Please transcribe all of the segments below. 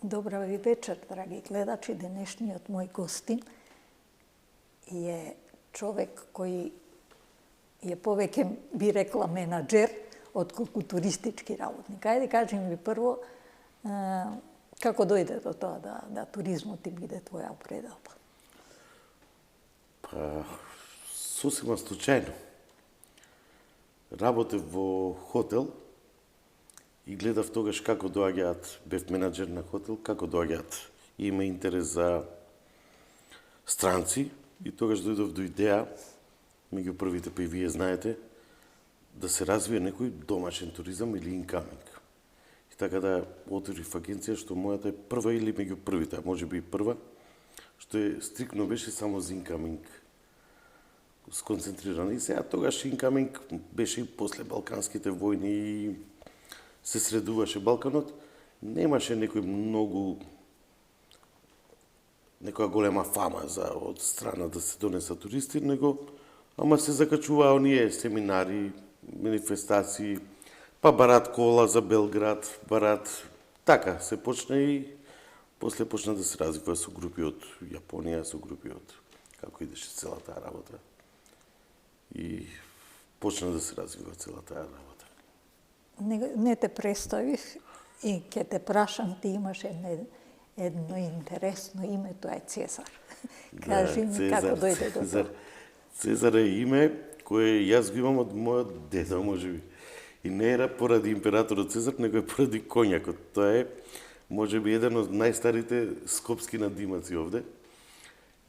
Добра ви вечер, драги гледачи. Денешниот мој гостин е човек кој е повеќе, би рекла, менаџер, отколку туристички работник. Ајде, кажи ми прво, како дојде до тоа да туризмот им биде твоја определба? Па, сосема случајно. Работев во хотел и гледав тогаш како доаѓаат, бев менаџер на хотел, како доаѓаат. Има интерес за странци и тогаш дојдов до идеја, меѓу првите, па и вие знаете, да се развие некој домашен туризам или инкаминг. И така да отворив агенција, што мојата е прва или меѓу првите, а може би и прва, што е стрикно беше само за инкаминг сконцентрирана. И сега тогаш инкаминг беше и после Балканските војни и се средуваше Балканот, немаше некоја голема фама од страна да се донесат туристи, ама се закачуваа оние семинари, манифестации, па барат кола за Белград, барат, така се почна и после почна да се развива со групи од Јапонија, со групи од како идеше цела таа работа. И почна да се развива цела таа работа. Не те представив и ќе те прашам, ти имаш едно интересно име, тоа е Цезар. Кажи ми како дојде до тоа. Цезар е име кое јас го имам од мојот дедо, можеби. И не е поради императорот Цезар, него е поради коњакот. Тоа е, можеби, еден од најстарите скопски надимаци овде.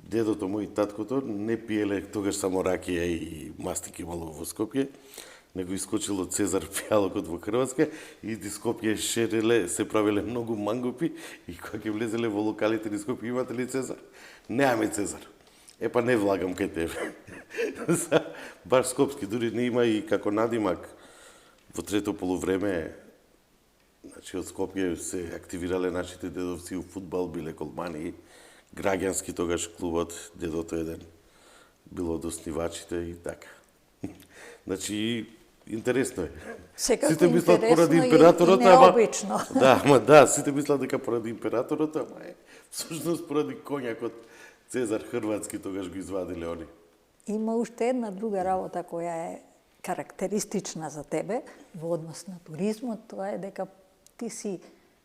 Дедото мој и таткото не пиеле тогаш само ракија и мастики имало во Скопје, него искочило Цезар пијалокот во Хрватска и di Скопје шереле, се правеле многу мангупи и кога ќе влезеле во локалите ни Скопје, имате ли Цезар? Неаме Цезар. Епа не влагам кај тебе. Баш скопски, дури не има и како надимак во трето полувреме, значи од Скопје се активирале нашите дедовци у фудбал, биле голмани, граѓански тогаш клубот, дедото еден, било од основачите и така. Значи, интересно е. Секако сите мислат интересно поради императорот, и необично. Сите мислат дека поради императорот, ама е всушност поради коњакот Цезар Хрватски тогаш го извадиле они. Има уште една друга работа која е карактеристична за тебе во однос на туризмот, тоа е дека ти си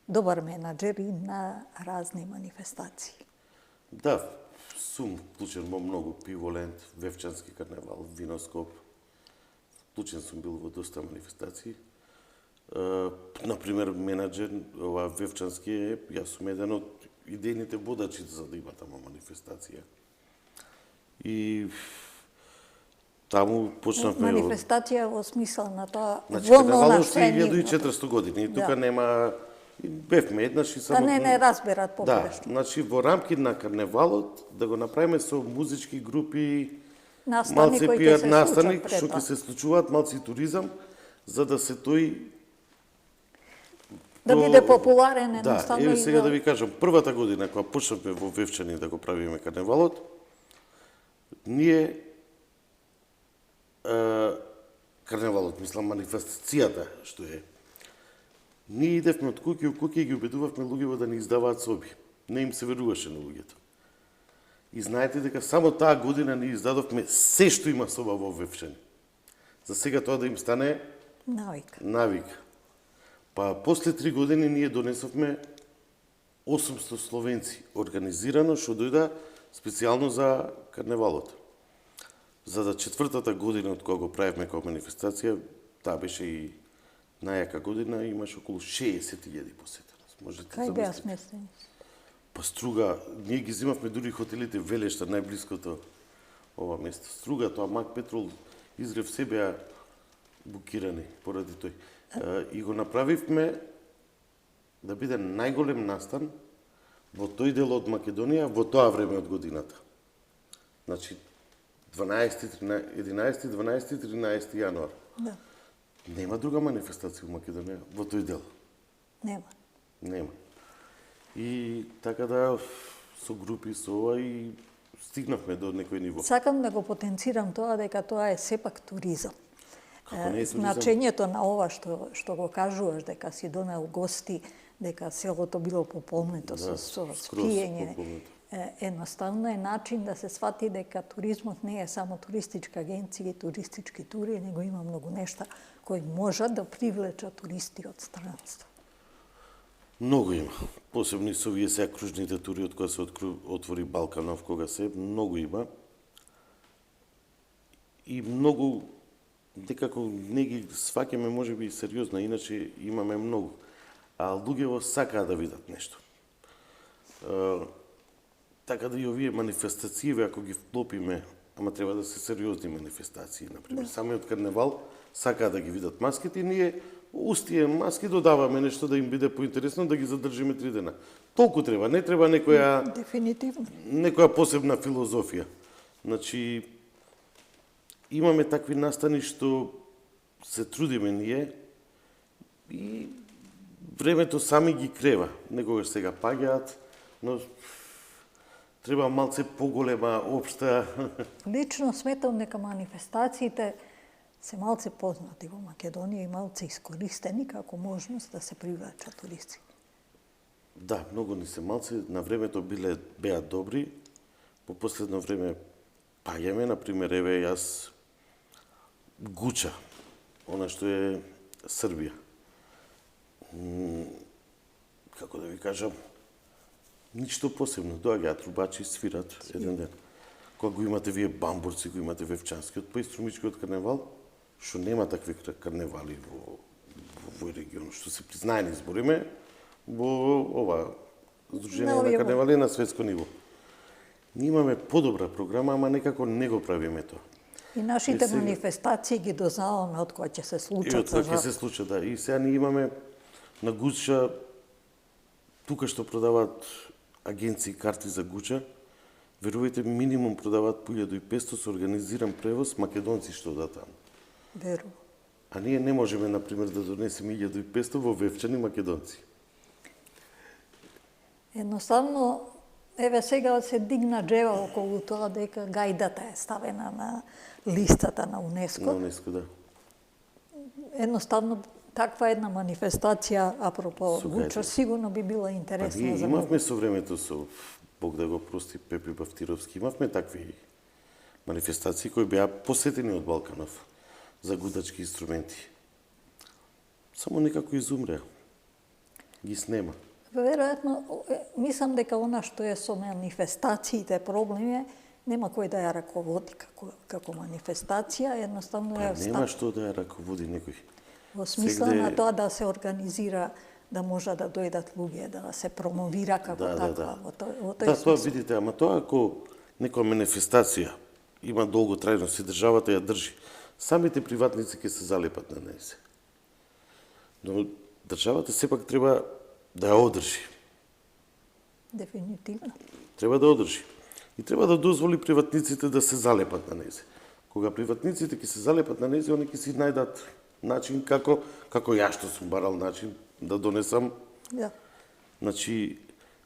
добар менаџер и на разни манифестации. Да, сум вклучен во многу пиволент, Вевчански карневал, Виноскоп. Вклучен сум бил во доста манифестации. Например, менаџер, ова Вевчански е, јас сум еден од идејните водачи за да има тама манифестација. И таму почнавме... Манифестација во смисла на тоа... Значи, карневалот е 1400 години и тука нема... Бевме еднаш и само... Да не разберат погрешно. Да, значи во рамки на карневалот да го направиме со музички групи, малце пијат настани, што ќе се случуваат, малци туризам, за да се тој... Да биде популарен едноставно. Да, еве сега да ви кажам, првата година кога почнавме во Вевчани да го правиме карневалот, ние карневалот, мислам манифестацијата што е, ние идевме од куќи у куќи и ги убедувавме луѓето да ни издаваат соби. Не им се веруваше на луѓето. И знаете дека само таа година ни издадовме се што има соба во Вевчани. За сега тоа да им стане навик. Па после 3 години ние донесовме 800 словенци организирано што дојда специјално за карневалот. За да четвртата година од кога го правевме како манифестација, таа беше и најака година, имаше околу 60.000 посетеност. Кај беа сместени? Па Струга, ние ги зимавме дури хотелите Велешта, најблиското ова место. Струга, тоа Мак Петрол, Изгрев, се беа букирани поради тој. И го направивме да биде најголем настан во тој дел од Македонија во тоа време од годината. Значи, 11, 12, 13 јануар. Да. Нема друга манифестација во Македонија во тој дел. Нема. И така да со групи со ова и стигнавме до некој ниво. Сакам да го потенцирам тоа дека тоа е сепак туризам. не е туризам? Значењето на ова што го кажуваш, дека си донел гости, дека селото било пополнето со спиење, едноставно е начин да се свати дека туризмот не е само туристичка агенција и туристички тури, него има многу нешта кои можат да привлечат туристи од странство. Многу има. Посебно и со овие сега кружните тури од кога се отвори Балканов, кога се многу има. И многу некако не ги сваќаме можеби сериозно, иначе имаме многу. А луѓето сакаат да видат нешто. Така да и овие манифестации, ако ги вклопиме, ама треба да се сериозни манифестации, например, самиот карневал сакаат да ги видат маските и ние устие маски додаваме нешто да им биде поинтересно, да ги задржиме 3 дена. Толку треба, не треба Дефинитивно. некоја посебна филозофија. Значи, имаме такви настани што се трудиме ние и времето сами ги крева. Некогаш сега паѓаат, но треба малце поголема општа. Лично сметам дека манифестациите се малце познати во Македонија и малце искористени како можност да се привлечат туристи. Да, многу ни се малце, на времето беа добри, по последно време паѓаме, например, еве јас Гуча, она што е Србија. Како да ви кажам, ништо посебно, доаѓаат трубачи, свират еден ден. Кога го имате вие Бамбурци, го имате Вевчанскиот, па и Струмичкиот карневал, што нема такви карневали во овој регион, што се признаени збориме во ова Сдружение на карневали на светско ниво. Ние имаме подобра програма, ама некако не го правиме тоа. И нашите манифестации ги дознаваме од кога ќе се случат. И од кога ќе се случат, да. И сега ние имаме на Гуча, тука што продаваат агенции карти за Гуча, верувајте, минимум продаваат по 1500 со организиран превоз македонци што да таму. Верувам. А ние не можеме, например, да донесеме 1500 во Вевчани македонци. Едноставно, еве сега се дигна джева околу тоа дека гајдата е ставена на листата на УНЕСКО. На УНЕСКО, да. Едноставно, таква една манифестација, апропо Со Гуча, гајда. сигурно би била Па интересна ние за многу. имавме со времето со Бог да го прости Пепи Бавтировски, имавме такви манифестации кои беа посетени од Балканов за гудачки инструменти. Само некако изумреа. Ги снема. Веројатно, мислам дека она што е со манифестациите проблем е, нема кој да ја раководи како манифестација, едноставно е Нема што да ја раководи некој. во смисла на тоа да се организира, да може да дојдат луѓе, да се промовира како таква. Во тој Да, тоа смисла. видите, ама тоа ако некоја манифестација има долготрајност и државата ја држи, самите приватници ќе се залепат на нејзе. Но државата сепак треба да ја одржи. Дефинитивно. Треба да одржи. И треба да дозволи приватниците да се залепат на нејзе. Кога приватниците ќе се залепат на нејзе, они ќе си најдат начин како ја што сум барал начин да донесам. Да. Значи,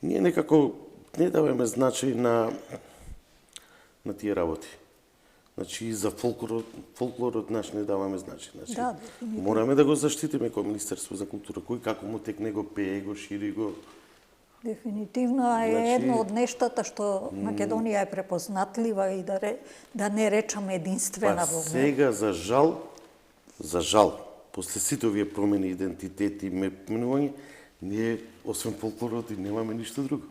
ние некако не даваме значај на тие работи. Значи, и за фолклорот наш не даваме значај. Значи, Да, дефинитивно. мораме да го заштитиме како Министерство за култура, кој како му текне го пее, го шири го. Дефинитивно, а е Значи, едно од нештата што Македонија е препознатлива и да не речам единствена Па во сега, за жал, после сите овие промени, идентитети, менување, ние, освен фолклорот, и немаме ништо друго.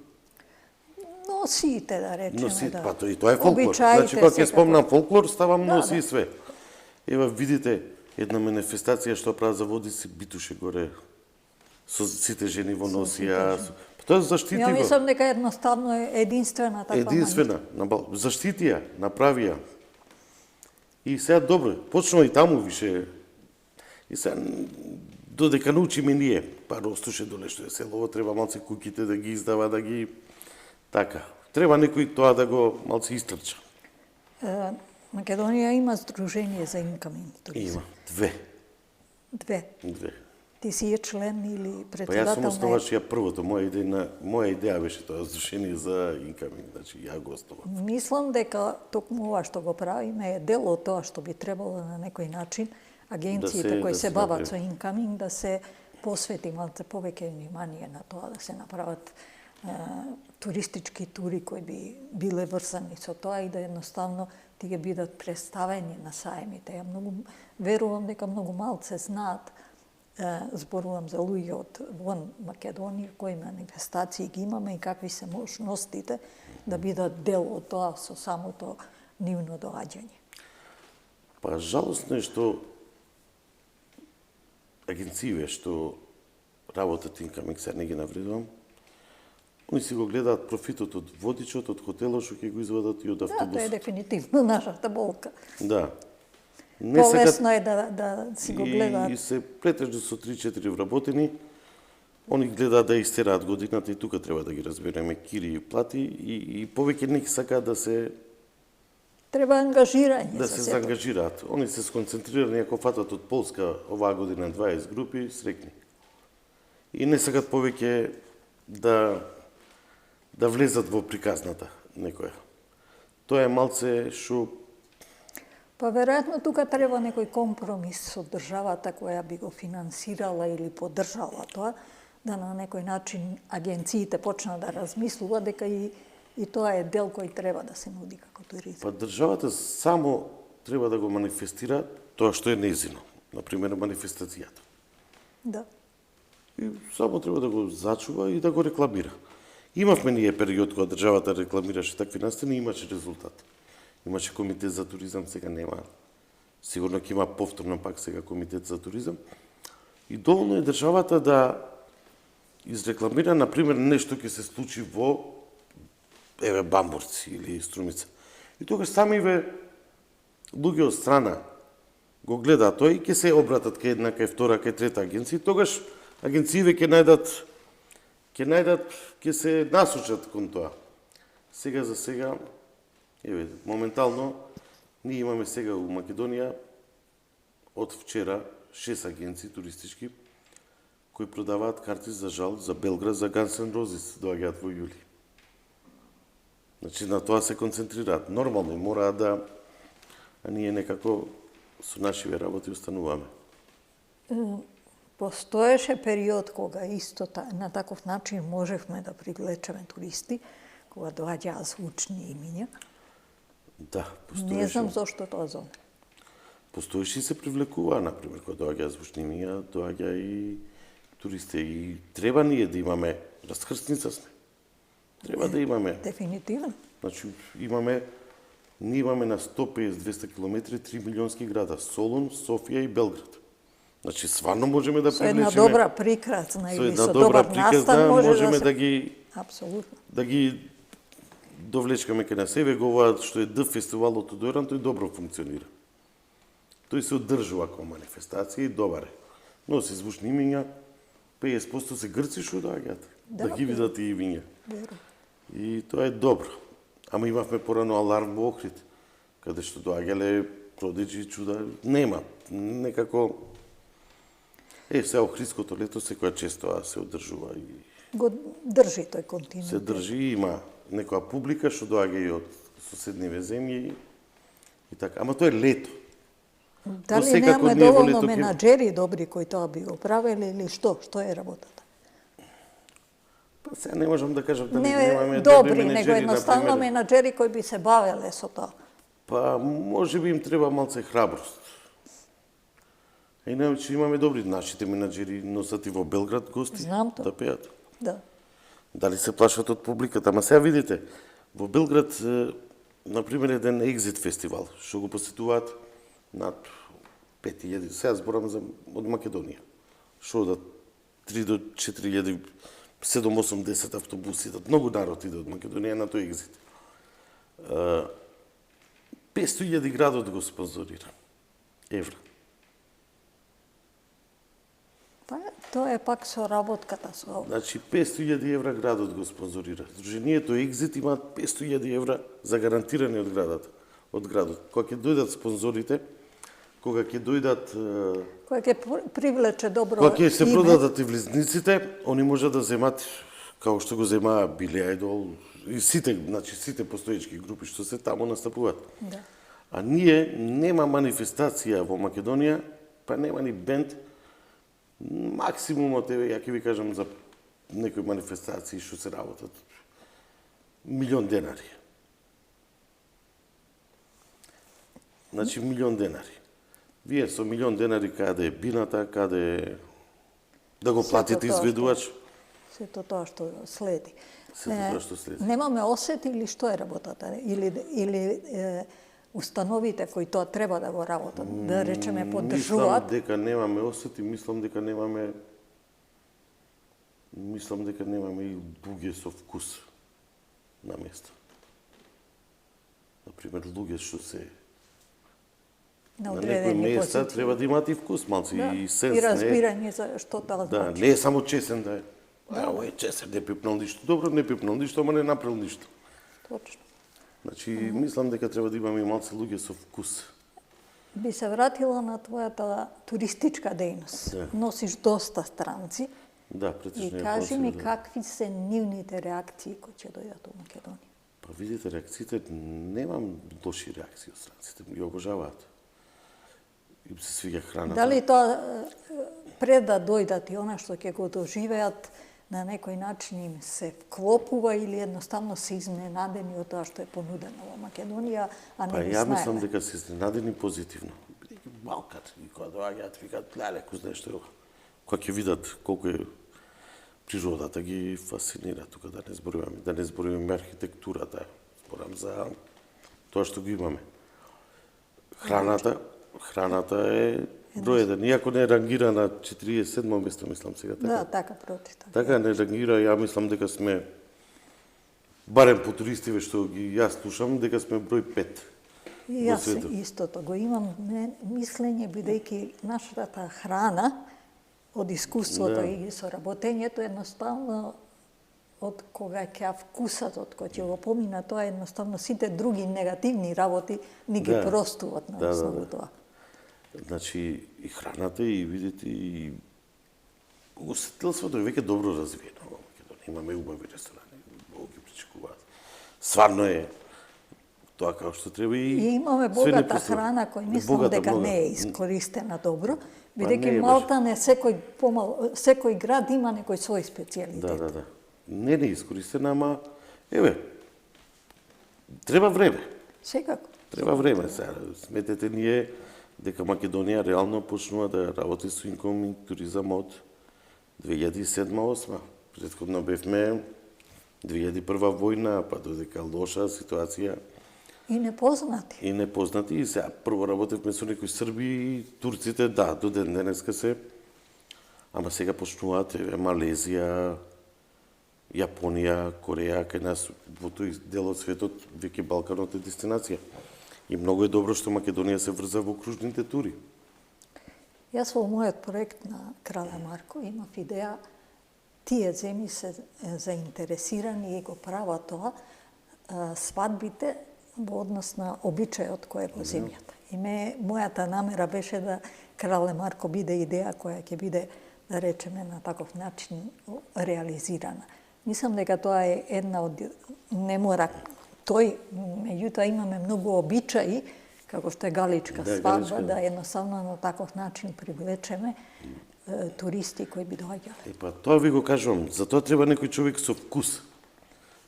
носиите, да речеме. Носиите, да. па и тоа е фолклор. Обичаите Значи, кога ќе секако. спомнам фолклор, ставам носи да. и све. Ева, видите, една манифестација што прават за води си битуше горе, со сите жени во носија. Па тоа заштити Ја го. мислам дека едноставно е единствена таква Единствена, заштити ја, направи ја. И сега добро, почнува и таму више. И сега додека научиме ние, па ростуше доле што е селово, треба малце куќите да ги издава, да ги така. Треба некој тоа да го малце истрча. Македонија има Сдружение за инкамин туризам. Има Две. две. Ти си е член или Па јас председател сум на... основач ја првото, моја идеја беше тоа Сдружение за инкамин, значи ја го основав. Мислам дека токму ова што го правиме е дел од тоа што би требало на некој начин агенциите кои се бават направи. со инкаминг да се посвети малце повеќе внимание на тоа, да се направат туристички тури кои би биле врзани со тоа и да едноставно тие бидат представени на саемите. Ја многу верувам дека многу малце знаат, зборувам за луѓе од вон Македонија, кои манифестации ги имаме и какви се можностите да бидат дел од тоа со самото нивно доаѓање. Па жалосно е што агенциите што работат инкаминг, сега не ги навредувам, они си го гледаат профитот од водичот, од хотелот што ќе го извадат и од Да, автобус. тоа е дефинитивно нашата болка. Да. Не сакат Полесно е да си го гледаат. и се претежно со 3-4 вработени, они гледаат да истераат годината и тука треба да ги разбереме кири и плати и повеќе не сакаат да се Треба ангажирање да за се сето. заангажираат. Они се сконцентрирани ако фатат од Полска оваа година 20 групи, срекни. И не сакат повеќе да влезат во приказната некоја. Тоа е малце што Па веројатно тука треба некој компромис со државата која би го финансирала или поддржала тоа, да на некој начин агенциите почнат да размислуваат дека и тоа е дел кој треба да се нуди како туризам. па државата само треба да го манифестира тоа што е незино. Например, манифестацијата. Да. И само треба да го зачува и да го рекламира. Имавме ние период кога државата рекламираше такви настани и имаше резултат. Имаше комитет за туризам, сега нема. Сигурно ќе има повторно пак сега комитет за туризам. И доволно е државата да изрекламира, например, нешто ќе се случи во Бамбурци или Струмица. И тогаш самиве луѓе од страна го гледаат тој и ќе се обратат кај една, кај втора, кај трета агенција. Тогаш агенциите ќе се насочат кон тоа. Сега за сега, еве, моментално, ние имаме сега у Македонија од вчера 6 агенции туристички кои продаваат карти за жал за Белград, за Guns N' Roses, доаѓаат во јули. Значи, на тоа се концентрираат. Нормално и мораат да... А ние некако со нашиве работи остануваме. Постоеше период кога исто на таков начин можевме да привлечеме туристи, кога доаѓаа звучни имиња. Да, постоеше. Не знам зошто тоа зоне. Постоеше и се привлекуваа, например, кога доаѓаа звучни имиња, доаѓа и туристи. И треба ние да имаме, раскрсница сме. Треба да имаме. Дефинитивно. Значи, ние имаме на 150-200 км 3 милионски града. Солун, Софија и Белград. Значи, сварно можеме да Со привлечеме... една добра приказна Со или една со добра добар приказна настан можеме да да ги... Апсолутно. Да ги довлечкаме кај на себе, го што е фестивалот од Оран, тој добро функционира. Тој се одржува како манифестација и добар е. Носи звучни имиња, 50% се грци што доаѓаат, да ги видат и имиња. И тоа е добро. Ама имавме порано аларм во Охрид, каде што доаѓале продиджи чуда. Нема. Некако... се Охридското лето секоја често се одржува и Го држи тој континент. се држи, има некоја публика што доаѓа и од соседниве земји и така. Ама тоа е лето. Дали секако немаме ние во доволно лето менаџери добри кои тоа би го правеле или што? Што е работата? Па сега не можам да кажам дали Не немаме добри, него менеджери, едноставно например. менаџери кои би се бавеле со тоа. Па може би им треба малце храброст. А иначе имаме добри нашите менаџери носат и во Белград гости Знам тоа. да пеат. Да. Дали се плашат од публиката? Ама сега видите, во Белград, например, еден екзит фестивал, што го посетуваат над 5000, сега зборам од Македонија, што одат 3 до 4000, 7-8-10 автобуси, многу народ иде од Македонија на тој екзит. 500.000 градот го спонзорира. Евра. Па тоа е пак со работката со... Значи 500.000 евра градот го спонзорира. Здруженијето Екзит има 500.000 евра за гарантирани од градот. Кога ќе дојдат спонзорите, кога ќе дојдат кој ќе привлече добро кога ќе се име. продадат и влезниците, они можат да земат како што го земаа Били Ајдол и сите постоечки групи што се таму настапуваат. Да. А ние нема манифестација во Македонија па нема ни бенд, максимумот, ја ќе ви кажам за некои манифестации што се работат, $1.000.000. Значи, $1.000.000. Вие со $1.000.000 каде е бината, каде е да го платите изведувач. Сето тоа што следи. Сето тоа што следи. Немаме осетили што е работата или установите кои тоа треба да го работат, да речеме поддржуваат. Мислам дека немаме осети, мислам дека немаме и луѓе со вкус на место. Например, луѓе што се На некои одредени места позиции. треба да имаат и вкус, малци и сенс. И разбирање за што тоа Да, значи. не е само чесен да е. Ој чесен, не пипнал ништо. Добро, не пипнал ништо, ама не направил ништо. Точно. Значи, мислам дека треба да имаме и малци луѓе со вкус. Би се вратила на твојата туристичка дејност. Да. Носиш доста странци Да, и претежно е кажи ми да. какви се нивните реакции кои ќе дојдат у Македонија. Па видите, реакциите, немам лоши реакции од странците, ги обожаваат. Им се свиѓа храната. Дали тоа пред да дојдат и она што ќе го доживеат на некој начин им се вклопува или едноставно се изненадени од тоа што е понудено во Македонија, а Па не ги ја мислам знаеме. дека се изненадени позитивно. Бидејќи Балкат, и кога доаѓаат, викаат, леле, кој знае што е ова. Кога ќе видат колку е природата ги фасцинира тука, да не зборуваме архитектурата, зборам за тоа што го имаме. Храната е број еден, иако не е рангирана 47 место, мислам сега така. Да, така прочитав. Така не рангира, ја мислам дека сме, барем по туристиве што ги јас слушам, дека сме број 5. И во јас светот. истото го имам мислење, бидејќи нашата храна од искуството Да. и со работењето едноставно од кога ќе вкусат, од кој ќе го помина тоа, едноставно сите други негативни работи ни ги Да. простуват на Да, да, основу да. тоа. Значи, и храната, и видите, и ugostителството е веќе добро развиено во Македонија. Имаме убави ресторани, Бог ги причекуваат. Сварно е тоа како што треба и И имаме све не богата постава. храна која мислам Богата, дека богата. не е искористена добро, не бидејќи е баш. Малтане секој град има некој свој специјалитет. Да. Не е искористена, ама еве, треба време. Секако. Треба време сега. Сметете ние дека Македонија реално почнува да работи со инком туризам од 2007-2008. Претходно бевме 2001 војна, па додека лоша ситуација И непознати. и непознати. И сега прво работевме со некои срби и турците, да, до ден денеска се. Ама сега почнуваат еве Малезија, Јапонија, Кореја, кај нас во тој дел од светот веќе Балканот е дестинација. И многу е добро што Македонија се врза во кружните тури. Јас во мојот проект на Крале Марко имав идеја тие земји се заинтересирани и го прават тоа свадбите во однос на обичајот кој е во земјата. И мојата намера беше да Крале Марко биде идеја која ќе биде, да речеме, на таков начин реализирана. Мислам дека тоа е една од... Не мора тој, меѓутоа имаме многу обичаи, како што е галичка Да, свадба, галичка, да. да едноставно на таков начин привлечеме туристи кои би доаѓале. Па тоа ви го кажувам, за тоа треба некој човек со вкус,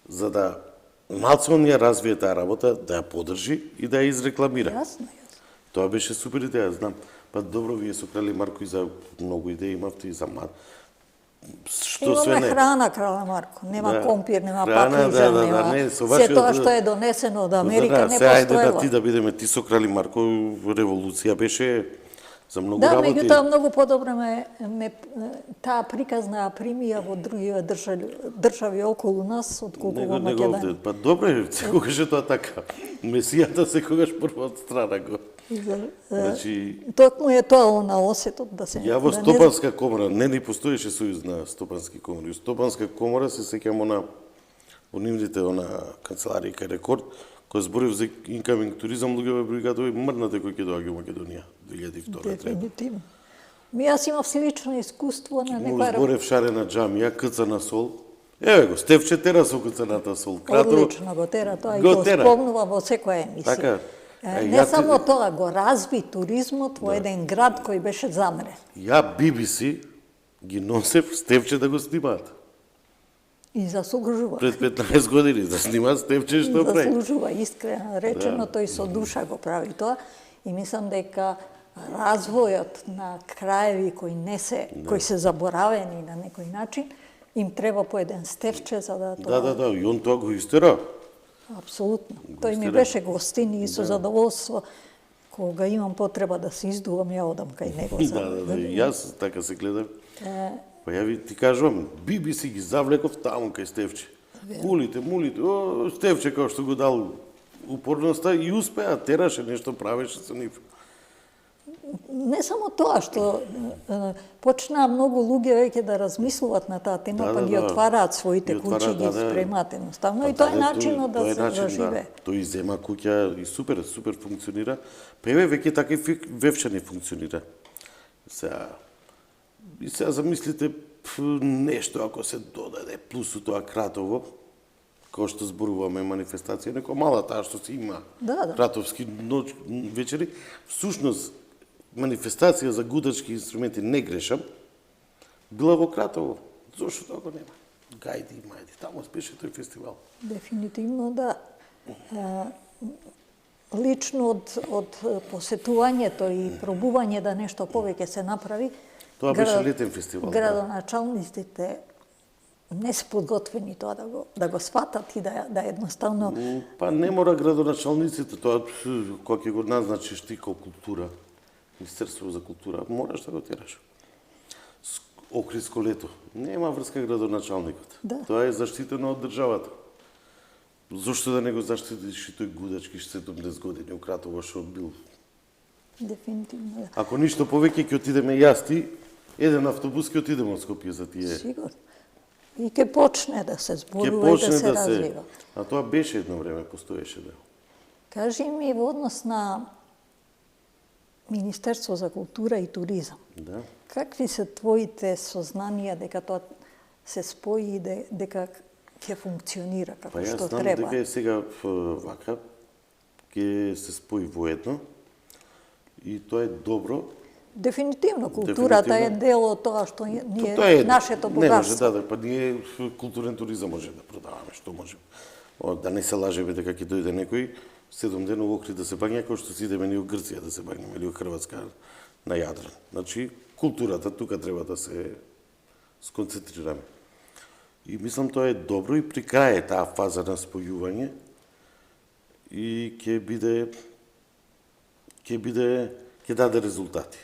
за да малце он ја развие таа работа, да ја поддржи и да ја изрекламира. Јасно. Тоа беше супер идеја, знам. Па добро, вие со Крале Марко и за многу идеи имавте и за што све Имаме не. храна, Крале Марко. Нема Да. компир, нема Храна, паклижан, да, нема... не, со Се вашиот- тоа што е донесено од Америка не се ајде да постоело. ти да бидеме ти со Крали Марко, револуција беше за многу Да, работи. меѓутоа многу подобро таа приказна примија во други држави околу нас, отколку во Македонија. Па добро е, секогаш е тоа така. Месијата секогаш прво од страна го. Значи, Токму е тоа на осетот да се... ја во да не- Стопанска комора, не ни постоеше сојуз на Стопански комори. Стопанска комора се сеќам во нивните канцеларија кај Рекорд, кој зборив за incoming туризам, луѓе бригадови мрнате кој ќе доаѓа во Македонија 2002 треба. Дефинитивно. Јас имав слично искуство на Му некоја... зборев шарена џамија, кца на сол. Еве го, Стефче тера со кцаната сол. Одлично го тера тоа и го го тера. спомнува во секоја емисија. Така. Не само тоа, го разви туризмот во еден град кој беше замрен. Ја BBC ги носев Стефче да го снимаат. И заслужува. Пред 15 години да снимаат Стефче што прави. Заслужува, искрено речено, тој со душа го прави тоа. И мислам дека развојот на краеви кои се заборавени на некој начин, им треба по еден Стефче за да тоа... Да, и он тоа го истера. Апсолутно. Тој ми беше гостин и со задоволство, кога имам потреба да се издувам, ја одам кај него. Да, јас така се гледам. Па ја ви ти кажувам, BBC ги завлеков таму кај Стефче. Кулите, мулите, Стефче како што го дал упорноста и успеа, тераше нешто, правеше со нив. Не само тоа, што почнаа многу луѓе веќе да размислуваат на таа тема, па ги отвараат своите куќи, ги спремаат едноставно, и тоа е начинот да се заживее. Тој зема куќа и супер функционира, па еве веќе така и Вевчани функционира. И сега замислите нешто ако се додаде плюс у тоа Кратово, кој што зборуваме манифестација, некоја мала таа што се има, кратовски вечери, всушност манифестација за гудачки инструменти не грешам, била во Кратово. Зошто тоа го нема? Гајди и мајди, таму беше тој фестивал. Дефинитивно да. Лично од посетувањето и пробување да нешто повеќе се направи, тоа беше летен фестивал. Градоначалниците не се подготвени тоа да го сватат и да едноставно... Па не мора градоначалниците, тоа кога ќе го назначиш ти како култура, Министерство за култура, мораш да го тераш. Охридско лето. Нема врска градоначалникот. Тоа е заштитено од државата. Зошто да не го заштитиш и тој гудачки 70 години у Кратово што бил? Дефинитивно, да. Ако ништо повеќе ќе отидеме јас ти, еден автобус ќе отидеме од Скопје за тие. Сигурно. И ќе почне да се зборува и да се развива. А тоа беше едно време, постоеше да. Кажи ми во однос на Министерство за култура и туризам. Да. Какви се твоите сознанија дека тоа се спои и дека ќе функционира како што треба? Па јас знам дека сега вака ќе се спои воедно и тоа е добро. Дефинитивно, културата е дел од тоа што ние нашето богатство. Не може, па ние културен туризам може да продаваме, што можеме. Да не се лажеме дека ќе дојде некој 7 дена во Охрид да се бања, како што си идеме ни во Грција да се бањаме, или во Хрватска на Јадран. Значи, културата тука треба да се сконцентрираме. И мислам тоа е добро и при крај таа фаза на спојување и ќе даде резултати.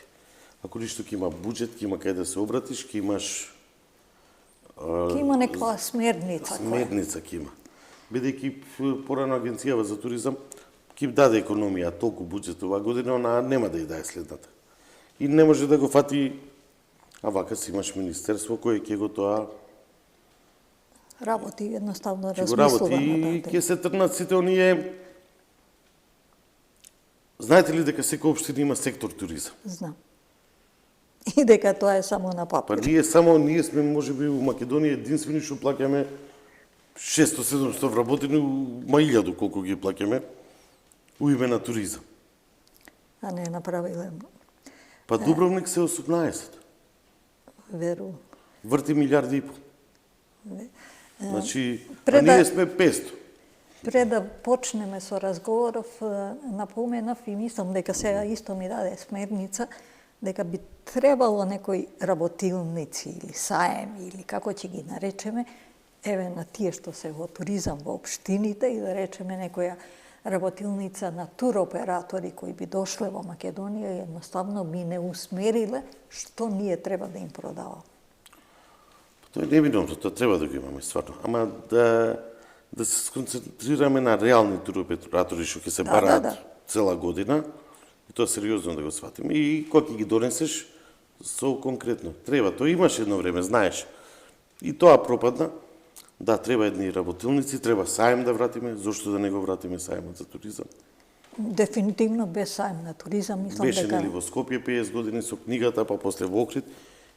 Ако ништо ќе има буџет, ќе има кај да се обратиш, ќе имаш... Ќе има некоја смерница. Смерница ќе има. Бидејќи порано Агенцијава за туризам ќе даде економија толку буџет оваа година, она нема да ја даде следната. И не може да го фати, а вака си имаш министерство кое ќе го тоа... Работи, едноставно размислува. Ќе го работи и ќе се трнат сите оние... Знаете ли дека секоја општина има сектор туризам? Знам. И дека тоа е само на папир. Па ние сме можеби у Македонија единствени што плаќаме 600-700 вработени, ма 1000 колку ги плаќаме у име на туризам. А не направиле. Па Дубровник се 18. Верувам. Врти 1,5 милиарди. Значи, а ние сме 500. Пред да почнеме со разговоров, напоменав и мислам дека сега исто ми даде смерница, дека би требало некои работилници или саем или како ќе ги наречеме, еве на тие што се во туризам во општините и да речеме некоја работилница на туроператори кои би дошле во Македонија и едноставно би не усмериле што ние треба да им продаваме. Тоа е невиновно, тоа треба да го имаме стварно. Ама да се сконцентрираме на реални туроператори што ќе се бараат цела година, и тоа сериозно да го сватиме. И кога ќе ги донесеш со конкретно. Треба, тоа имаш едно време, знаеш. И тоа пропадна. Да, треба едни работилници, треба саем да вратиме, зошто да не го вратиме саемот за туризам? Дефинитивно без саем на туризам, мислам дека... Беше нели во Скопје 50 години со книгата, па после во Охрид.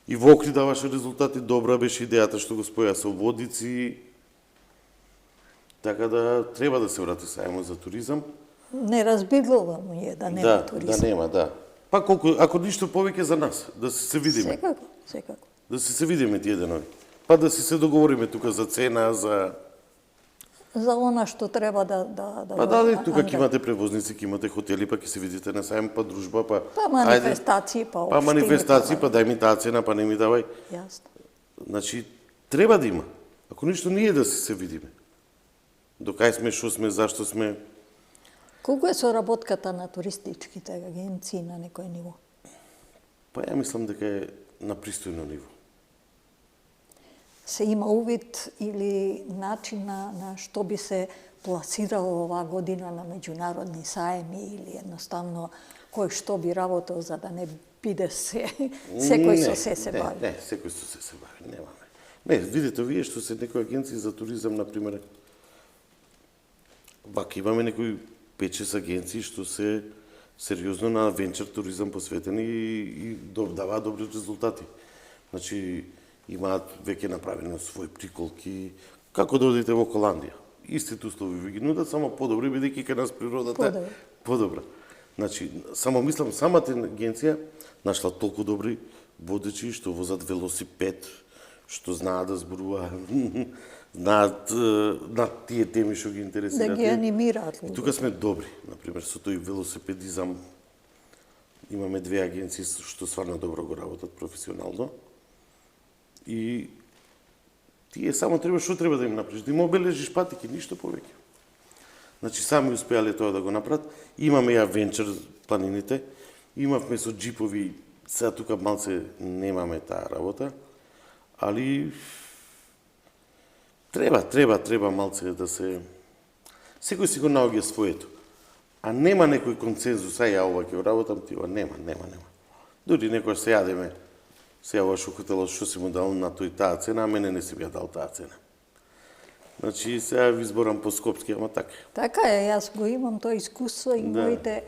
И во Охрид даваше резултати, добра беше идејата што го споја со водици. Така да треба да се врати саемот за туризам. Неразбирливо му е да нема туризам. Да нема, да. Па колку, ако ништо повеќе за нас, да се видиме. Секако, секако. Да се видиме тие денови. Па да се договориме тука за цена, за она што треба да Па да, тука ќе имате превозници, ќе имате хотели, па ќе се видите на сајм, па дружба, па манифестации, па општини. Па манифестации, па дај ми таа цена, па не ми давај. Јасно. Значи, треба да има. Ако ништо ние да се видиме. До кај сме, што сме, зашто сме. Колку е соработката на туристичките агенции на некој ниво? Па ја мислам дека е на пристојно ниво. Се има увид или начин на што би се пласирало оваа година на меѓународни саеми или едноставно кој што би работел за да не биде секој со се бави? Не, секој со се бави, немаме. Не, видите вие што се некои агенции за туризам, например, вака имаме некои 5-6 агенции што се сериозно на венчер туризам посветени и даваат добри резултати. Значи, имаат веќе направени своји приколки, како да одите во Холандија. Истите услови ви ги нудат, само подобри, бидејќи кај нас природата е подобра. Значи, само мислам, самата агенција нашла толку добри водачи што возат велосипед, што знаат да зборуваат, знаат на тие теми што ги интересираат. Да ги анимираат. И тука сме добри, например, со тој велосипедизам. Имаме 2 агенции што стварно добро го работат професионално. И тие само треба, што треба да им направиш? Да им обележиш патики, ништо повеќе. Значи, сами успеале тоа да го направат. Имаме ја венчер планините, имавме со джипови, сега тука малце немаме таа работа, али треба малце да се... Секој си го наоѓа своето. А нема некој консензус, ја ова ќе го работам, ти ова нема. Дури некој се јадеме, се јаваш у хотелот што си му дал на тој таа цена, а мене не си би ја дал таа цена. Значи, сега ви зборам по скопски, ама така. Така е, јас го имам тоа искуство и моите,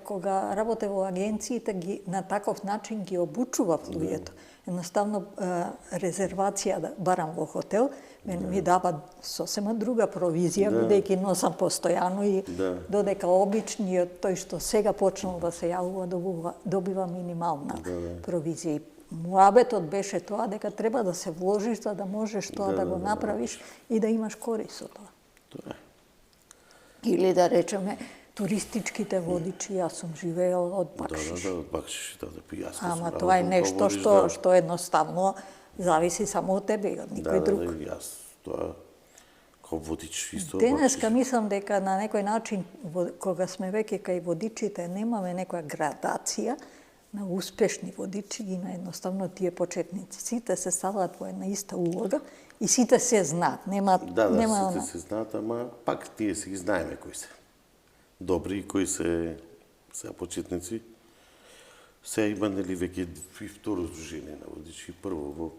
кога работе во агенциите, на таков начин ги обучував луѓето. Едноставно, резервација да барам во хотел, мене ми дава сосема друга провизија, бидејќи носам постојано и додека обичниот, тој што сега почнал да се јавува, добива минимална провизија. Муабетот беше тоа дека треба да се вложиш за да можеш тоа да го направиш и да имаш корис од тоа. Тоа е. Или да речеме, туристичките водичи, јас сум живеел од бакшиш. Да, од бакшиш, да, јас. Ама тоа е нешто што едноставно зависи само од тебе и од никој друг. Да, јас, тоа као водич исто. Денеска мислам дека на некој начин, кога сме веќе кај водичите, немаме некоја градација на успешни водичи и на едноставно тие почетници. Сите се ставаат во една иста улога и сите се знаат. Нема сите се знаат, ама пак тие си ги знаеме кои се. Добри, кои се почетници. Се има нели веќе и второ здружение на водичи. Прво,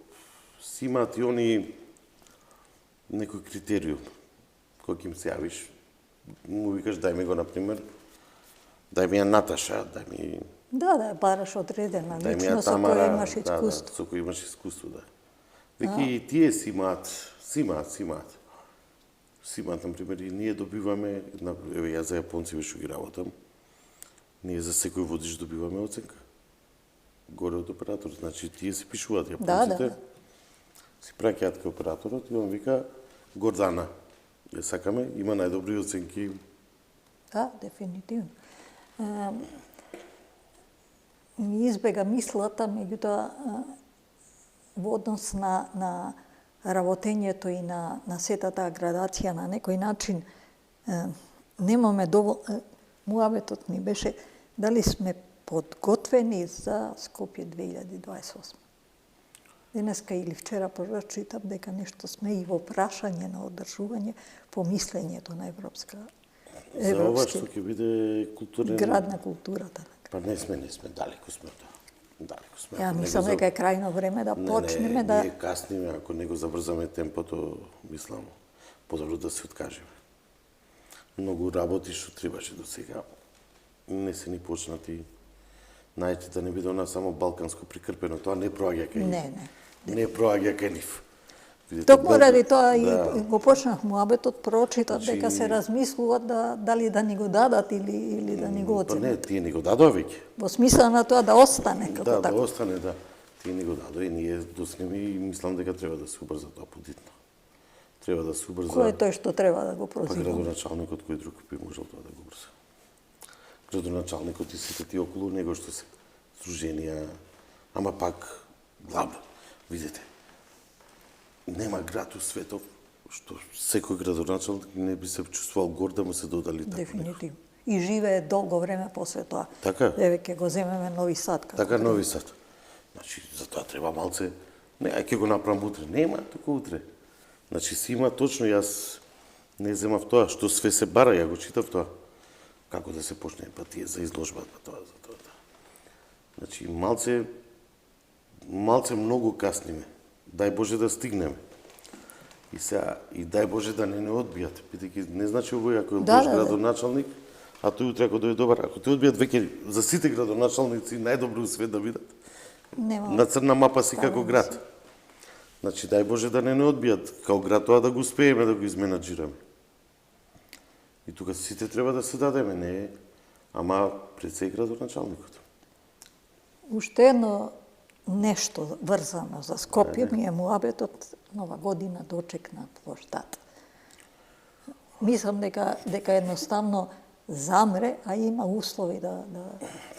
си имаат и они некој критериум. Кој ќе им се јавиш, му викаш дај ми го, например, дај ми ја Наташа, дај ми... Да, бараш одредена личност со која имаш искуство. Со која имаш искуство, да. Веќе и тие си имаат, например, и ние добиваме, еве јас за јапонци што ги работам, ние за секој водич добиваме оценка. Горе од операторот, значи тие си пишуваат јапонците, си праќаат кај операторот и он вика Гордана, ја сакаме, има најдобри оценки. Да, дефинитивно. Ми избега мислата, меѓутоа во однос на работењето и на сета таа градација на некој начин немаме доволно... Муабетот ми беше дали сме подготвени за Скопје 2028. Денеска или вчера прочитав дека нешто сме и во прашање на одржување по мислењето на За ова што ќе биде културен... Град на културата. Па не сме, далеко сме тоа. Ја мислам дека е крајно време да почнеме да... Ние касниме, ако не го забрзаме темпото, мислам, подобро да се откажеме. Многу работи што требаше до сега, не се ни почнати. Најте да не биде она само балканско прикрпено, тоа не проаѓа кај нив. Не проаѓа кај нив. Токму ради тоа и го почнав муабетот, прочитав Значи, дека се размислуваат дали да ни го дадат или да ни го Па не, оценат. тие ни го дадоа веќе. Во смисла на тоа да остане како Да, да тако. остане, да. Тие ни го дадоа и ние доснеме и мислам дека треба да се убрза тоа подитно. Треба да се убрза. Кој е тој што треба да го Па прозиваме? градоначалникот кој друг би можел тоа да го брза. Градоначалникот и сите тие околу него што се сдруженија, ама пак главно, видите. Нема град у светов што секој градоначалник не би се чувствувал горд да му се додали тако. Дефинитивно. И живее долго време после тоа. Така. Еве ќе го земеме Нови Сад. Така Нови Сад. Значи, за тоа треба малце, не, ќе го направам утре. Нема, туку утре. Значи, си има точно, јас не земав тоа, што све се бара, ја го читав тоа. Како да се почне, па тие за изложба, па тоа, за тоа. Значи, малце многу касниме. Дај Боже да стигнеме. И сега, и дај Боже да не одбијат. Бидејќи не значи овој ако е лош градоначалник, а тој утре ако дојде добар, ако те одбијат веќе за сите градоначалници најдобро у свет да видат. Нема. На црна мапа си како град. Значи, дај Боже да не одбијат као град тоа да го успееме да го изменаџираме. И тука сите треба да се дадеме, не, ама пред се градоначалникот. Уште едно нешто врзано за Скопје ми е муабетот Нова година дочек на плоштад. Мислам дека едноставно замре, а има услови да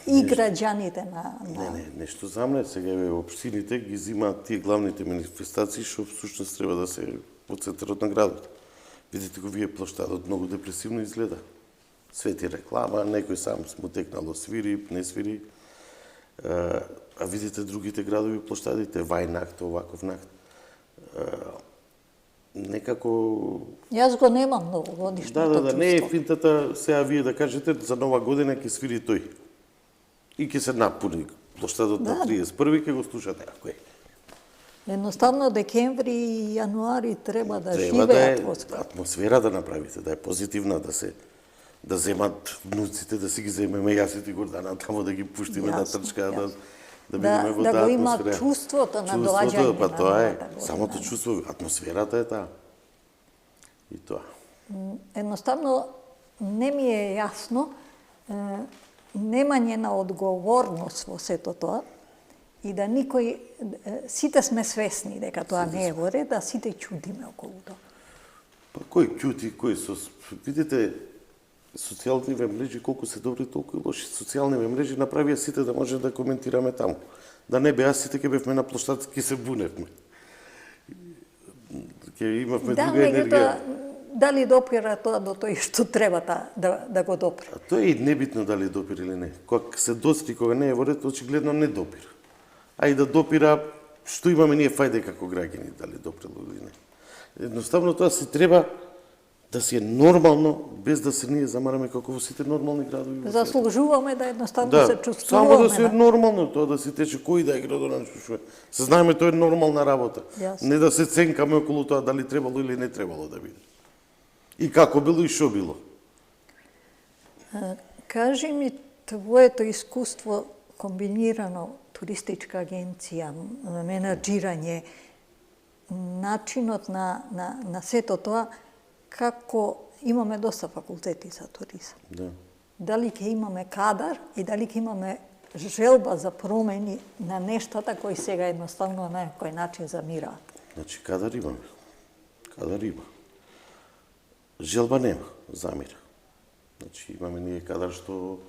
и граѓаните на Не, нешто замре, сега е општините ги зимаат тие главните манифестации што всушност треба да се во центарот на градот. Видите го вие плоштадот многу депресивно изгледа. Свети реклама, некој сам му текнало свири, не свири. А видите другите градови плоштадите, Вајнакт, оваков накт. Некако... Јас го немам новогодишното Да, не е финтата сега вие да кажете за Нова година ќе свири тој. И ќе се напуни плоштадот на 31-ви, ќе го слушате, ако е. Едноставно декември и јануари треба да Треба живеат да во е Скопје. атмосфера да направите, да е позитивна, да земат внуците, да си ги земеме јас и ти Гордана тамо да ги пуштиме да трчка, да бидеме во таа атмосфера. Да го има чувството на доаѓање па на тоа е, новата година. самото чувство, атмосферата е таа. И тоа. Едноставно не ми е јасно немање на одговорност во сето тоа и да никој, сите сме свесни дека тоа не е во ред, а сите чудиме околу тоа. Па кој ќути, видите, социјалните мрежи колку се добри, толку и лоши. Социјалните мрежи направија сите да може да коментираме таму. Да не беа сите ќе бевме на плоштад, ќе се буневме. Ќе имавме друга енергија. Дали допира тоа до тој што треба да го допира? А тоа е и небитно дали допира или не. Кога се достри, кога не е во ред, очигледно не допира. А и да допира, што имаме ние фајде како граѓани, дали доприло или не. Едноставно тоа се треба да си е нормално, без да се ние замараме како во сите нормални градови. Заслужуваме да едноставно се чувствуваме. Само да се е нормално тоа, да си тече кој да е градоначалник. Се знаеме тоа е нормална работа. Не да се ценкаме околу тоа дали требало или не требало да биде. И како било и што било. Кажи ми твоето искуство комбинирано туристичка агенција, менаџирање, начинот на сето тоа, како имаме доста факултети за туризам. Да. Дали ќе имаме кадар и дали ќе имаме желба за промени на нештата кои сега едноставно на некој начин замираат? Значи, кадар имаме. Кадар има. Желба нема, замира. Значи, имаме ние кадар што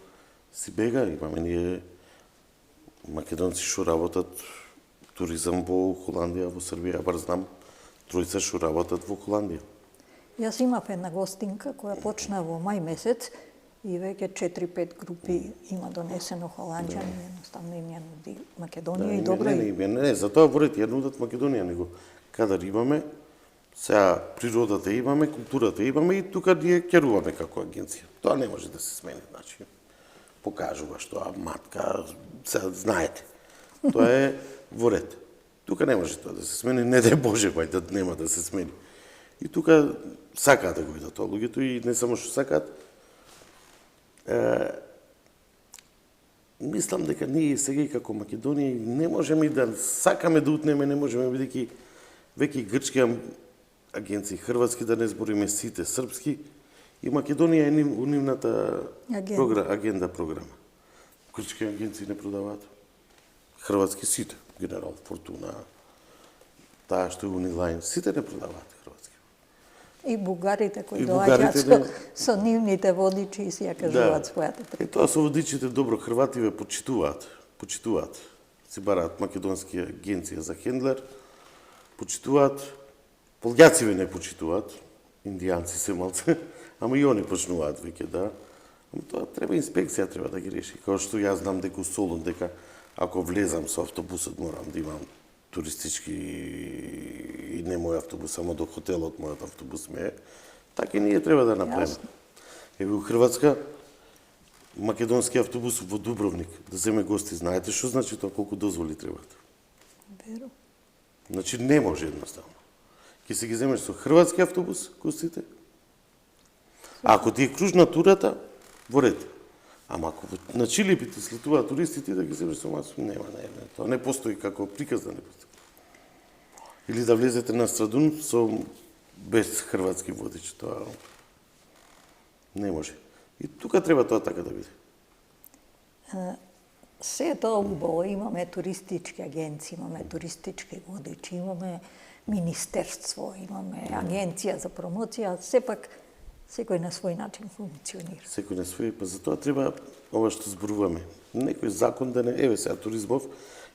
си бега, имаме ние македонци што работат туризам во Холандија, во Србија, бар знам, тројца што работат во Холандија. Јас имав една гостинка која почна во мај месец и веќе 4-5 групи има донесено холанѓани, едноставно им ја нуди Македонија и добро. Не, затоа во ред ја нудат Македонија, него кадар имаме, сега природата имаме, културата имаме и тука ние керуваме како агенција. Тоа не може да се смени, значи покажуваш тоа, матка, сега знаете. Тоа е во ред. Тука не може тоа да се смени, не дај Боже, да нема да се смени. И тука сакаат да го видат тоа луѓето и не само што сакаат. Мислам дека ние сега и како Македонија не можеме да сакаме да утнеме, не можеме бидејќи веќе и грчки агенции, хрватски, да не збориме сите, српски, и Македонија е нивната агенда програма. Грчки агенции не продаваат. Хрватски сите, Генерал Фортуна, таа што е Унилайн, сите не продаваат хрватски. И бугарите кои доаѓаат со нивните водичи и си ја кажуваат својата причина. Тоа со водичите добро, хрвати ве почитуваат. Си бараат македонски агенција за хендлер, почитуваат, полјаци ве не почитуваат, индијанци се малце, ама и они почнуваат веќе, да. Ама тоа треба инспекција, треба да ги реши. Као што јас знам дека у Солун, дека ако влезам со автобусот, морам да имам туристички и не мој автобус, само до хотелот мојот автобус ме е, така и ние треба да направиме. Еве у Хрватска, македонски автобус во Дубровник, да земе гости, знаете што значи тоа, колку дозволи требаат? Веро. Значи не може едноставно. Ке се ги земеш со хрватски автобус, гостите, а ако ти е кружна турата, во ред. Ама ако на Чилипите слетуваат туристите, да ги земеш со масо, нема, тоа не постои како приказ да не постои. Или да влезете на Страдун без хрватски водич, тоа не може. И тука треба тоа така да биде. Се тоа убаво, имаме туристички агенции, имаме туристички водичи, имаме министерство, имаме агенција за промоција, сепак секој на свој начин функционира. Секој на свој, па затоа треба ова што зборуваме. Некој закон да не, еве сега туризмов,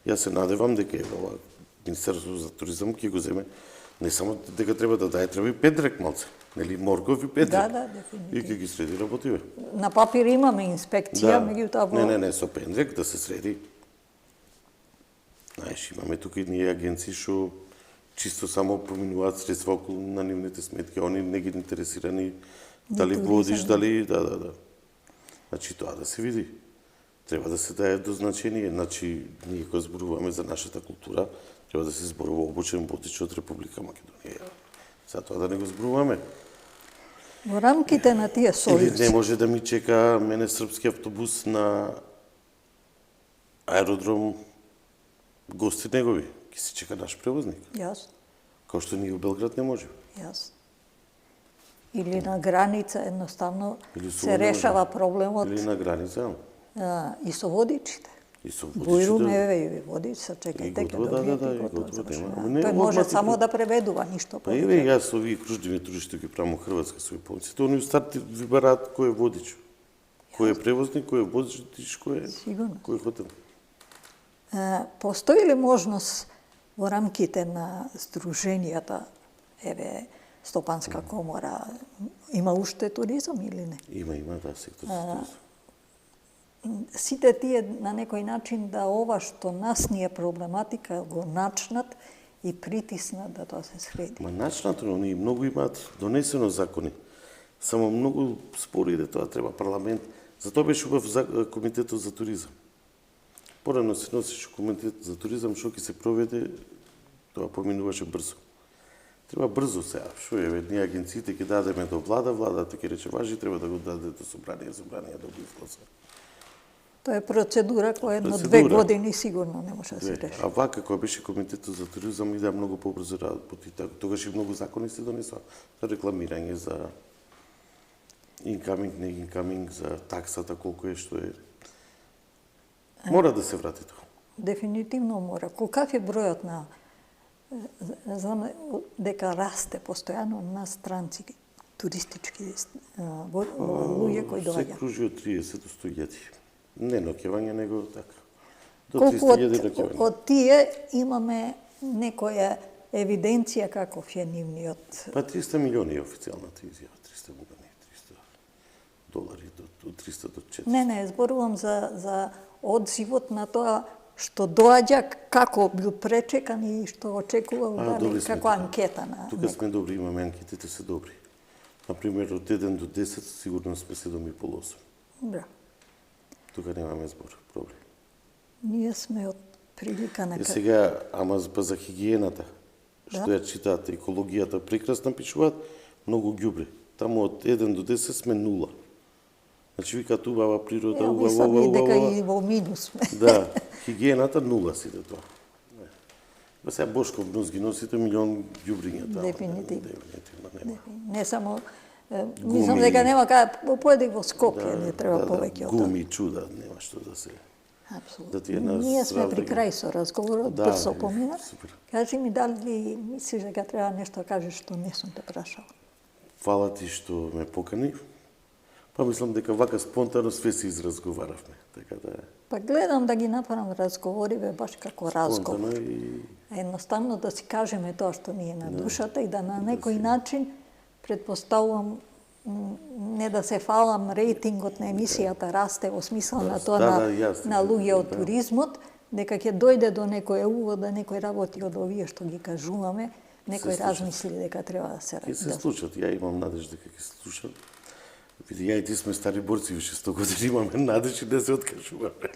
јас се надевам дека еве ова Министерство за туризам ќе го земе, не само дека треба да даде, треба и петрек малце, нели морков и петрек. Да, дефинитивно. И ќе ги среди работиве. На папир имаме инспекција, меѓутоа Не, со пендрек да се среди. Знаеш, имаме тука и ние агенции што чисто само поминуваат средства околу на нивните сметки, они не ги интересирани дали водиш, дали да. Значи тоа да се види. Треба да се даде до значение. Значи, ние кога зборуваме за нашата култура, треба да се зборува обучен водич од Република Македонија. За тоа да не го зборуваме. Во рамките на тие сојузи. Или не може да ми чека мене српски автобус на аеродром гости негови. Ке се чека наш превозник. Јасно. Као што ние у Белград не може. Јасно. Или на граница едноставно се решава проблемот. Или на граница. И со водичите. И со водичите. Бујрум еве водич, чекајте ќе добиете готово. Тој може само да преведува, ништо повеќе. Еве јас овие кружливи туристи кои правам во Хрватска со помците, они у старт ви бараат кој е водич, кој е превозник, кој е водич, кој е хотел. Постои ли можност во рамките на здруженијата, еве Стопанска комора, има уште туризам или не? Има, да, сектор за туризам. Сите тие на некој начин да ова што нас ни е проблематика го начнат и притиснат да тоа се среди. Ма начнато, но ние многу имаат донесено закони. Само многу спори иде тоа, треба парламент. Затоа беше убав комитетот за туризам. Порано се носеше комитет за туризам, што ќе се проведе, тоа поминуваше брзо. Треба брзо сега, што е, ние агенциите ќе дадеме до владата ќе рече важи, треба да го даде до собрание да го изгласа. Тоа е процедура која едно 2 години сигурно не може да се реши. А вака кога беше комитетот за туризам иде многу побрзо работи. Тогаш и многу закони се донесоа за рекламирање, за incoming, не incoming, за таксата колку е, што е. Мора да се врати тоа. Дефинитивно мора. Каков е бројот на знам дека расте постојано на странци туристички луѓе кои доаѓаат. Се кружи од 30 до 100.000. Не ноќевање, него така. До колку 300.000 ноќевање. Од тие имаме некоја евиденција каков е нивниот? Па 300 милиони е официјалната изјава, 300 милиони, 300 долари од 300 до 400. Не, зборувам за одзивот на тоа што доаѓа, како бил пречекан и што очекувал, дали како анкета на. Тука сме добри, имаме анкетите се добри. Например, од 1 до 10 сигурно сме 7,5-8. Бра. Тука немаме збор, проблем. Ние сме од прилика на... Сега, ама за хигиената, што ја читаат, екологијата, прекрасно пишуваат, многу ѓубре. Таму од 1 до 10 сме 0. Значи, викаат убава природа, убава. Дека и во минус сме. Да, хигиената 0 си да тоа. Сега Бошков нос ги носите милион ѓубриња таму. Дефинитивно. Не само мислам дека нема кај поеди во Скопје, не треба повеќе од тоа. Гуми, чуда, нема што да се. Апсолутно. Ние сме при крај со разговорот, брзо помина. Кажи ми дали мислиш дека треба нешто да кажеш што не сум те прашала? Фала ти што ме покани. Па мислам дека вака спонтано све се изразговаравме, така да. Па гледам да ги направам разговориве баш како разговор. И... Едноставно да си кажеме тоа што ни е на душата и да на некој начин, предпоставувам, не да се фалам, рейтингот на емисијата расте во смисла на тоа на луѓе од туризмот, дека ќе дојде до некој увод, да некој работи од овие што ги кажуваме, некој размисли дека треба да се ради. Ќе се случат, ја имам надеж дека ќе се случат. Види, ја и ти сме стари борци, више 100 години имаме надеж и да се откажуваме.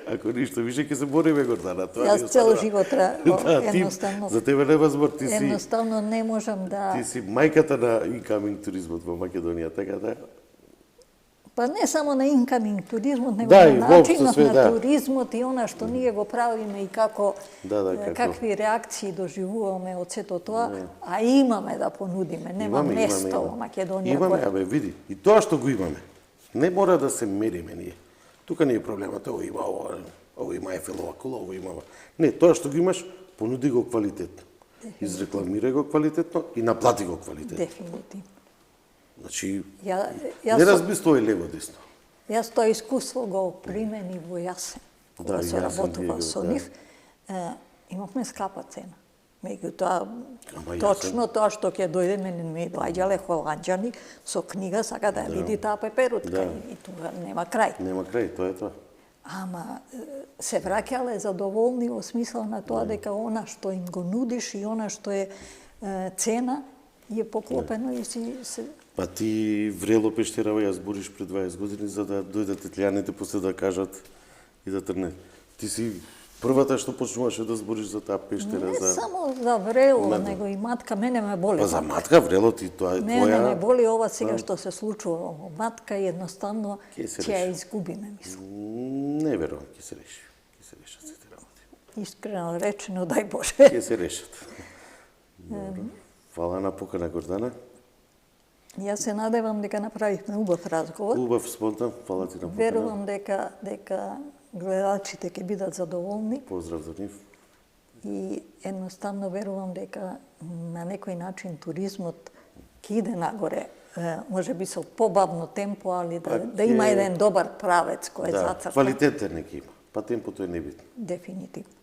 Ако ништо, више ќе се бориме, Гордана. Јас цел живот едноставно... За тебе нема збор, ти си... Едноставно не можам да... Ти си мајката на incoming туризмот во Македонија, така да... Па не само на incoming туризмот, него на начинот на туризмот и она што ние го правиме и како какви реакции доживуваме од сето тоа, а имаме да понудиме, нема место во Македонија. Имаме, абе, види, и тоа што го имаме, не мора да се мериме ние. Тука не е проблемот, ово има ово има Ефелова кула, ово има. Не, тоа што го имаш, понуди го квалитетно. Изрекламирај го квалитетно и наплати го квалитетно. Дефинитивно. Значи, не размислувај лево десно. Јас тоа искуство го примени во Јасен, кога се работува со нив. Имавме скапа цена. Меѓутоа, точно тоа што ќе дојде, мене ми доаѓале холанџани со книга, сака да ја види таа пеперутка. И тоа нема крај. Нема крај, тоа е тоа. Ама се враќале задоволни во смисла на тоа дека она што им го нудиш и она што е цена е поклопено и си се... Па ти врело пештерава ја збориш пред 20 години за да дојдат италијаните после да кажат и да трне. Ти си првата што почнуваше да збориш за таа пештера. Не само за врело, него и матка, мене ме боли. Па за матка врело ти тоа е твоја... Мене ме боли ова сега што се случува во матка и едноставно ќе ја изгубиме, мислам. Не верувам, ќе се реши. Ќе се решат сите работи. Искрено речено, дај Боже. Ќе се решат. Фала на покана, Гордана. Јас се надевам дека направивме убав разговор. Убав спонтан, фала ти на покана. Верувам дека гледачите ќе бидат задоволни. Поздрав за нив. И едноставно верувам дека на некој начин туризмот ќе иде нагоре, може би со побавно темпо, али да има еден добар правец кој е зацртан. Квалитетен нека има, па темпото е небитно. Дефинитивно.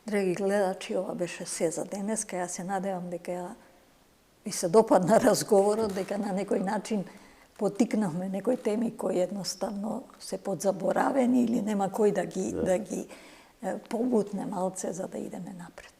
Драги гледачи, ова беше се за денеска. Јас се надевам дека ви се допадна разговорот, дека на некој начин потикнавме некои теми кои едноставно се подзаборавени или нема кој да ги побутне малце за да идеме напред.